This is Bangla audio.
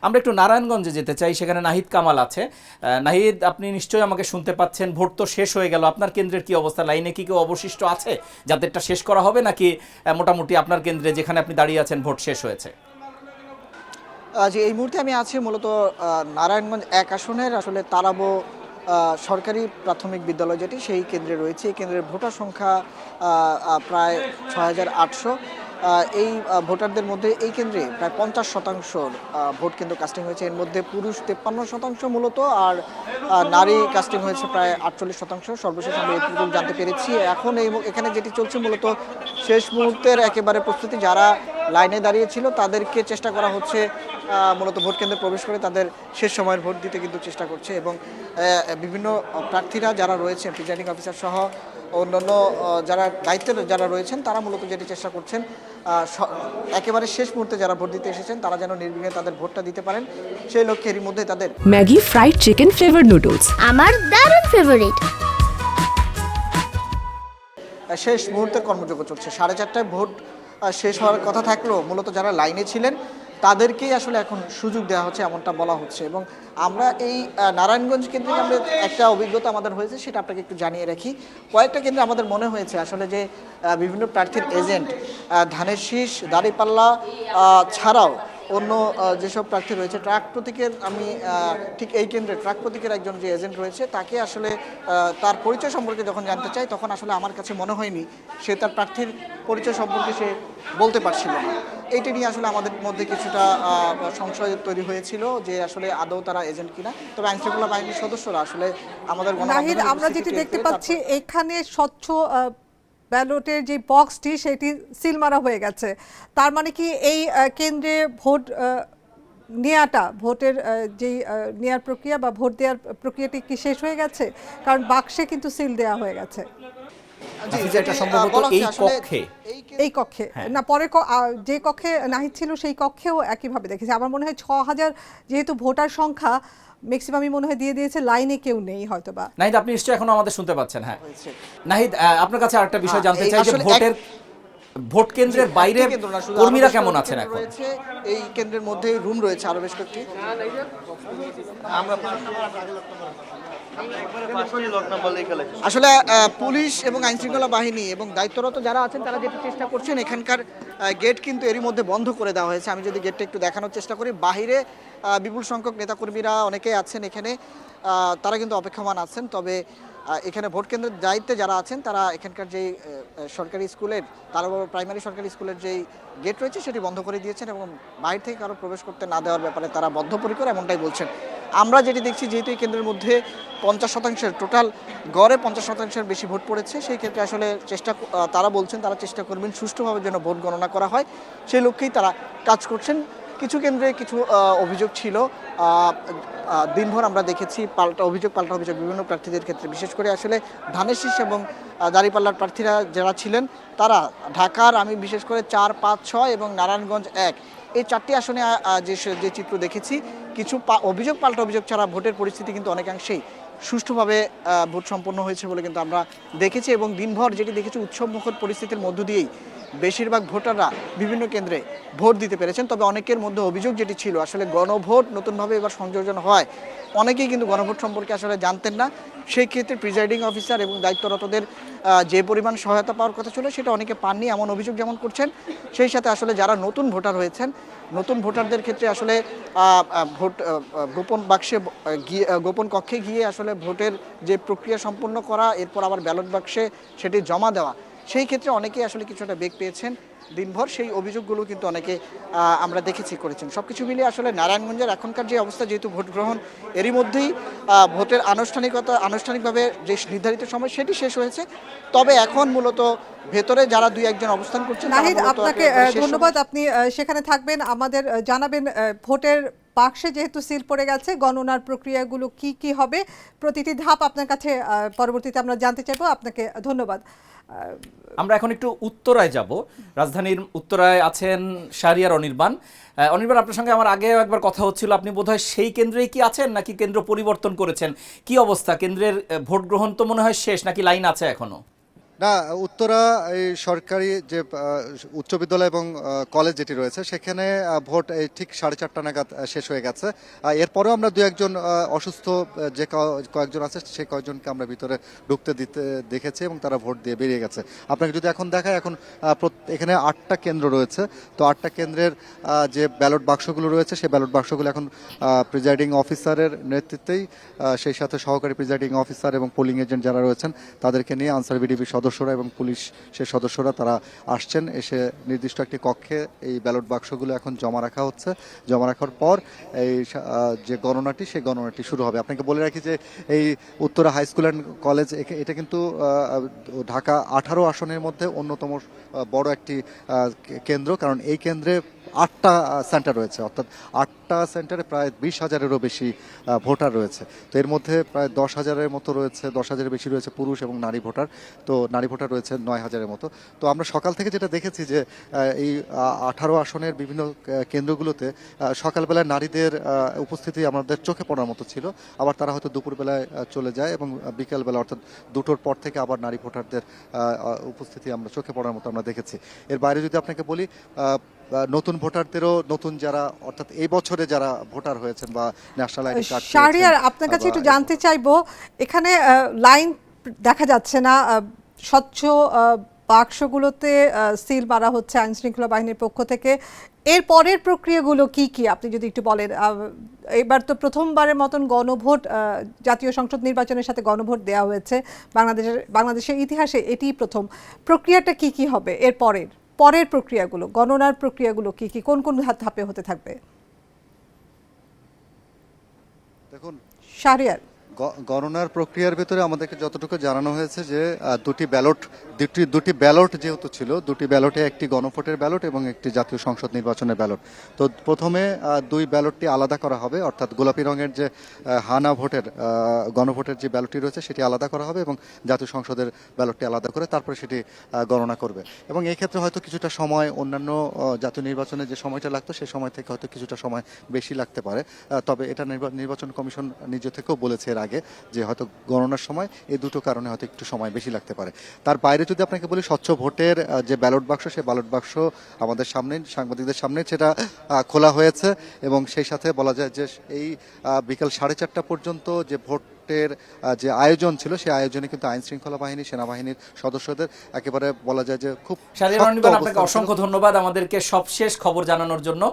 আমরা একটু নারায়ণগঞ্জে যেতে চাই, সেখানে নাহিদ কামাল আছে। নাহিদ, আপনি নিশ্চয়ই আমাকে শুনতে পাচ্ছেন। ভোট তো শেষ হয়ে গেল, আপনার কেন্দ্রের কি অবস্থা? লাইনে কি কেউ অবশিষ্ট আছে যাদেরটা শেষ করা হবে, নাকি মোটামুটি আপনার কেন্দ্রে যেখানে আপনি দাঁড়িয়ে আছেন ভোট শেষ হয়েছে? যে এই মুহূর্তে আমি আছি মূলত নারায়ণগঞ্জ ১ আসনের আসলে তারাবো সরকারি প্রাথমিক বিদ্যালয় যেটি সেই কেন্দ্রে রয়েছে। এই কেন্দ্রের ভোটার সংখ্যা প্রায় ৬,৮০০। এই ভোটারদের মধ্যে এই কেন্দ্রে প্রায় ৫০% ভোট কিন্তু কাস্টিং হয়েছে। এর মধ্যে পুরুষ ৫৩% মূলত, আর নারী কাস্টিং হয়েছে প্রায় ৪৮%। সর্বশেষ আমরা এটুকু জানতে পেরেছি। এখন এখানে যেটি চলছে মূলত শেষ মুহূর্তের একেবারে প্রস্তুতি। যারা লাইনে দাঁড়িয়েছিল তাদেরকে চেষ্টা করা হচ্ছে মূলত ভোট কেন্দ্রে প্রবেশ করে তাদের শেষ সময়ের ভোট দিতে কিন্তু চেষ্টা করছে, এবং বিভিন্ন প্রার্থীরা যারা রয়েছেন, প্রিজাইডিং অফিসার সহ অন্যান্য যারা দায়িত্বের যারা রয়েছেন, তারা মূলত যেটি চেষ্টা করছেন একেবারে শেষ মুহূর্তে যারা ভোট দিতে এসেছেন তারা যেন নির্বিঘ্নে তাদের ভোটটা দিতে পারেন, সেই লক্ষ্যে এরই মধ্যে তাদের Maggi fried chicken flavour noodles আমার দারুণ ফেভারিট। শেষ মুহূর্তের কর্মযোগ্য চলছে। 4:30টায় ভোট শেষ হওয়ার কথা থাকলেও মূলত যারা লাইনে ছিলেন তাদেরকেই আসলে এখন সুযোগ দেওয়া হচ্ছে এমনটা বলা হচ্ছে। এবং আমরা এই নারায়ণগঞ্জ কেন্দ্রে আমরা একটা অভিজ্ঞতা আমাদের হয়েছে, সেটা আপনাকে একটু জানিয়ে রাখি। কয়েকটা কেন্দ্রে আমাদের মনে হয়েছে আসলে যে বিভিন্ন প্রার্থীর এজেন্ট ধানের শীষ, দাঁড়িপাল্লা ছাড়াও অন্য যেসব প্রার্থী রয়েছে, ট্রাক প্রতীকের, আমি ঠিক এই কেন্দ্রে ট্রাক প্রতীকের একজন যে এজেন্ট রয়েছে তাকে আসলে তার পরিচয় সম্পর্কে যখন জানতে চাই তখন আসলে আমার কাছে মনে হয়নি সে তার প্রার্থীর পরিচয় সম্পর্কে সে বলতে পারছিল না। এইটা নিয়ে আসলে আমাদের মধ্যে কিছুটা সংশয় তৈরি হয়েছিল যে আসলে আদৌ তারা এজেন্ট কিনা। তবে আইনশৃঙ্খলা বাহিনীর সদস্যরা আসলে আমাদের নাহিদ, আমরা যেটি দেখতে পাচ্ছি এখানে স্বচ্ছ ব্যালটের যে বক্সটি সেটি সিল মারা হয়ে গেছে। তার মানে কি এই কেন্দ্রে ভোট নেওয়াটা, ভোটের যেই নেওয়ার প্রক্রিয়া বা ভোট দেওয়ার প্রক্রিয়াটি কি শেষ হয়ে গেছে? কারণ বাক্সে কিন্তু সিল দেওয়া হয়ে গেছে। এটা সম্ভবত এই কক্ষে না, পরে যে কক্ষে নাহিদ ছিল সেই কক্ষেও একইভাবে দেখেছি। আমার মনে হয় ৬,০০০ যেহেতু ভোটার সংখ্যা ম্যাক্সিমামই মনে হয় দিয়ে দিয়েছে, লাইনে কেউ নেই হয়তোবা। নাহিদ, আপনি নিশ্চয়ই এখনো আমাদের শুনতে পাচ্ছেন? হ্যাঁ নাহিদ, আপনার কাছে আরেকটা বিষয় জানতে চাই যে ভোট কেন্দ্রের বাইরে কর্মীরা কেমন আছেন এখন? এই কেন্দ্রের মধ্যে রুম রয়েছে আরো বেশ কয়েকটি। আসলে পুলিশ এবং আইনশৃঙ্খলা বাহিনী এবং দায়িত্বরত যারা আছেন তারা যেটা চেষ্টা করছেন, এখানকার গেট কিন্তু এরই মধ্যে বন্ধ করে দেওয়া হয়েছে। আমি যদি গেটটা একটু দেখানোর চেষ্টা করি, বাহিরে বিপুল সংখ্যক নেতাকর্মীরা অনেকেই আছেন এখানে, তারা কিন্তু অপেক্ষমান আছেন। তবে এখানে ভোট কেন্দ্রের দায়িত্বে যারা আছেন তারা এখানকার যেই সরকারি স্কুলের, তারা প্রাইমারি সরকারি স্কুলের যেই গেট রয়েছে সেটি বন্ধ করে দিয়েছেন এবং বাইরে থেকে কারো প্রবেশ করতে না দেওয়ার ব্যাপারে তারা বদ্ধপরিকর, এমনটাই বলছেন। আমরা যেটি দেখছি, যেহেতু এই কেন্দ্রের মধ্যে ৫০% টোটাল গড়ে ৫০%-এর বেশি ভোট পড়েছে, সেই ক্ষেত্রে আসলে তারা বলছেন তারা চেষ্টা করবেন সুষ্ঠুভাবে যেন ভোট গণনা করা হয়, সেই লক্ষ্যেই তারা কাজ করছেন। কিছু কেন্দ্রে কিছু অভিযোগ ছিল, দিনভর আমরা দেখেছি পাল্টা অভিযোগ বিভিন্ন প্রার্থীদের ক্ষেত্রে, বিশেষ করে আসলে ধানের শীষ এবং দাঁড়িপাল্লার প্রার্থীরা যারা ছিলেন তারা ঢাকার, আমি বিশেষ করে ৪, ৫, ৬ এবং নারায়ণগঞ্জ ১ এই ৪টি আসনে যে চিত্র দেখেছি, কিছু পাল্টা অভিযোগ ছাড়া ভোটের পরিস্থিতি কিন্তু অনেকাংশেই সুষ্ঠুভাবে ভোট সম্পন্ন হয়েছে বলে কিন্তু আমরা দেখেছি। এবং দিনভর যেটি দেখেছি, উৎসবমুখর পরিস্থিতির মধ্য দিয়েই বেশিরভাগ ভোটাররা বিভিন্ন কেন্দ্রে ভোট দিতে পেরেছেন। তবে অনেকের মধ্যে অভিযোগ যেটি ছিল, আসলে গণভোট নতুনভাবে এবার সংযোজন হয়, অনেকেই কিন্তু গণভোট সম্পর্কে আসলে জানতেন না। সেই ক্ষেত্রে প্রিজাইডিং অফিসার এবং দায়িত্বরতদের যে পরিমাণ সহায়তা পাওয়ার কথা ছিল সেটা অনেকে পাননি, এমন অভিযোগ যেমন করছেন। সেই সাথে আসলে যারা নতুন ভোটার হয়েছেন, নতুন ভোটারদের ক্ষেত্রে আসলে ভোট গোপন বাক্সে গিয়ে, গোপন কক্ষে গিয়ে আসলে ভোটের যে প্রক্রিয়া সম্পন্ন করা, এরপর আবার ব্যালট বাক্সে সেটি জমা দেওয়া, সেই ক্ষেত্রে অনেকেই আসলে কিছুটা বেগ পেয়েছেন দিনভর। সেই অভিযোগগুলো কিন্তু অনেকে আমরা দেখেছি করেছেন। সব কিছু মিলিয়ে আসলে নারায়ণগঞ্জের এখনকার যে অবস্থা, যেহেতু ভোট গ্রহণ এরই মধ্যেই ভোটের আনুষ্ঠানিকভাবে যে নির্ধারিত সময় সেটি শেষ হয়েছে, তবে এখন মূলত ভেতরে যারা ২-১ জন অবস্থান করছেন। নাহিদ, আপনাকে ধন্যবাদ, আপনি সেখানে থাকবেন, আমাদের জানাবেন ভোটের বাক্সে যেহেতু সিল পড়ে গেছে, গণনার প্রক্রিয়াগুলো কি কি হবে, প্রতিটি ধাপ আপনার কাছে পরবর্তীতে আমরা জানতে চাইবো। আপনাকে ধন্যবাদ। আমরা এখন একটু উত্তরায় যাব। রাজধানীর উত্তরায় আছেন শাহরিয়ার অনির্বাণ। অনির্বাণ, আপনার সঙ্গে আমার আগেও একবার কথা হচ্ছিল, আপনি বোধহয় সেই কেন্দ্রেই কি আছেন নাকি কেন্দ্র পরিবর্তন করেছেন? কি অবস্থা কেন্দ্রের? ভোট গ্রহণ তো মনে হয় শেষ, নাকি লাইন আছে এখনো? না, উত্তরা এই সরকারি যে উচ্চ বিদ্যালয় এবং কলেজ যেটি রয়েছে সেখানে ভোট এই ঠিক 4:30 নাগাদ শেষ হয়ে গেছে। এরপরেও আমরা দু একজন অসুস্থ যে কয়েকজন আছে সেই কয়েকজনকে আমরা ভিতরে ঢুকতে দিতে দেখেছি এবং তারা ভোট দিয়ে বেরিয়ে গেছে। আপনাকে যদি এখন দেখায়, এখন এখানে 8টা কেন্দ্র রয়েছে। তো 8টা কেন্দ্রের যে ব্যালট বাক্সগুলো রয়েছে সেই ব্যালট বাক্সগুলো এখন প্রিজাইডিং অফিসারের নেতৃত্বেই, সেই সাথে সহকারী প্রিজাইডিং অফিসার এবং পোলিং এজেন্ট যারা রয়েছেন তাদেরকে নিয়ে আনসার ভিডিপি সদস্যরা এবং পুলিশের সদস্যরা তারা আসছেন, এসে নির্দিষ্ট একটি কক্ষে এই ব্যালট বাক্সগুলো এখন জমা রাখা হচ্ছে। জমা রাখার পর এই যে গণনাটি সেই গণনাটি শুরু হবে। আপনাকে বলে রাখি যে এই Uttara high school and college এটা কিন্তু ঢাকা 18 আসনের মধ্যে অন্যতম বড় একটি কেন্দ্র, কারণ এই কেন্দ্রে 8টা সেন্টার রয়েছে, অর্থাৎ 8টা সেন্টারে প্রায় 20,000-এরও বেশি ভোটার রয়েছে। তো এর মধ্যে প্রায় 10,000-এর মতো রয়েছে, 10,000-এর বেশি রয়েছে পুরুষ এবং নারী ভোটার। তো নারী ভোটার রয়েছে 9,000-এর মতো। তো আমরা সকাল থেকে যেটা দেখেছি যে এই 18 আসনের বিভিন্ন কেন্দ্রগুলোতে সকালবেলায় নারীদের উপস্থিতি আমাদের চোখে পড়ার মতো ছিল। আবার তারা হয়তো দুপুরবেলায় চলে যায় এবং বিকেলবেলা অর্থাৎ 2টোর পর থেকে আবার নারী ভোটারদের উপস্থিতি আমরা চোখে পড়ার মতো আমরা দেখেছি। এর বাইরে যদি আপনাকে বলি, নতুন ভোটারদেরও, নতুন যারা অর্থাৎ এই বছরে যারা ভোটার হয়েছেন বা ন্যাশনাল আইডি কার্ড শাহরিয়ার, আপনার কাছে একটু জানতে চাইবো, এখানে লাইন দেখা যাচ্ছে না, স্বচ্ছ বাক্সগুলোতে সিল মারা হচ্ছে আইন শৃঙ্খলা বাহিনীর পক্ষ থেকে। এর পরের প্রক্রিয়াগুলো কি কি আপনি যদি একটু বলেন। এবার তো প্রথমবারের মতন গণভোট, জাতীয় সংসদ নির্বাচনের সাথে গণভোট দেওয়া হয়েছে বাংলাদেশের ইতিহাসে, এটিই প্রথম। প্রক্রিয়াটা কি কি হবে এর পরের প্রক্রিয়াগুলো, গণনার প্রক্রিয়াগুলো কি কি, কোন কোন ধাপে হতে থাকবে? দেখুন, শাহরিয়ার, গণনার প্রক্রিয়ার ভিতরে আমাদেরকে যতটুকু জানানো হয়েছে যে দুটি ব্যালট যেহেতু ছিল, দুটি ব্যালটে একটি গণভোটের ব্যালট এবং একটি জাতীয় সংসদ নির্বাচনের ব্যালট। তো প্রথমে দুই ব্যালটটি আলাদা করা হবে, অর্থাৎ গোলাপি রঙের যে হানা ভোটের গণভোটের যে ব্যালটটি রয়েছে সেটি আলাদা করা হবে এবং জাতীয় সংসদের ব্যালটটি আলাদা করে তারপরে সেটি গণনা করবে। এবং এই ক্ষেত্রে হয়তো কিছুটা সময় অন্যান্য জাতীয় নির্বাচনে যে সময়টা লাগতো সেই সময় থেকে হয়তো কিছুটা সময় বেশি লাগতে পারে। তবে এটা নির্বাচন কমিশন নিজে থেকেও বলেছে এর আগে যে হয়তো গণনার সময় এই দুটো কারণে হয়তো একটু সময় বেশি লাগতে পারে। তার বাইরে যদি আপনাকে বলি, স্বচ্ছ ভোটের যে ব্যালট বাক্স, সেই ব্যালট বাক্স আমাদের সামনে, সাংবাদিকদের সামনে সেটা খোলা হয়েছে এবং সেই সাথে বলা যায় যে এই বিকাল 4:30 পর্যন্ত যে ভোটের যে আয়োজন ছিল সেই আয়োজনে কিন্তু আইন শৃঙ্খলা বাহিনী, সেনাবাহিনীর সদস্যদের একেবারে বলা যায় যে খুব শাহরিয়ার রনিবান, আপনাকে অসংখ্য ধন্যবাদ আমাদেরকে সবশেষ খবর জানানোর জন্য।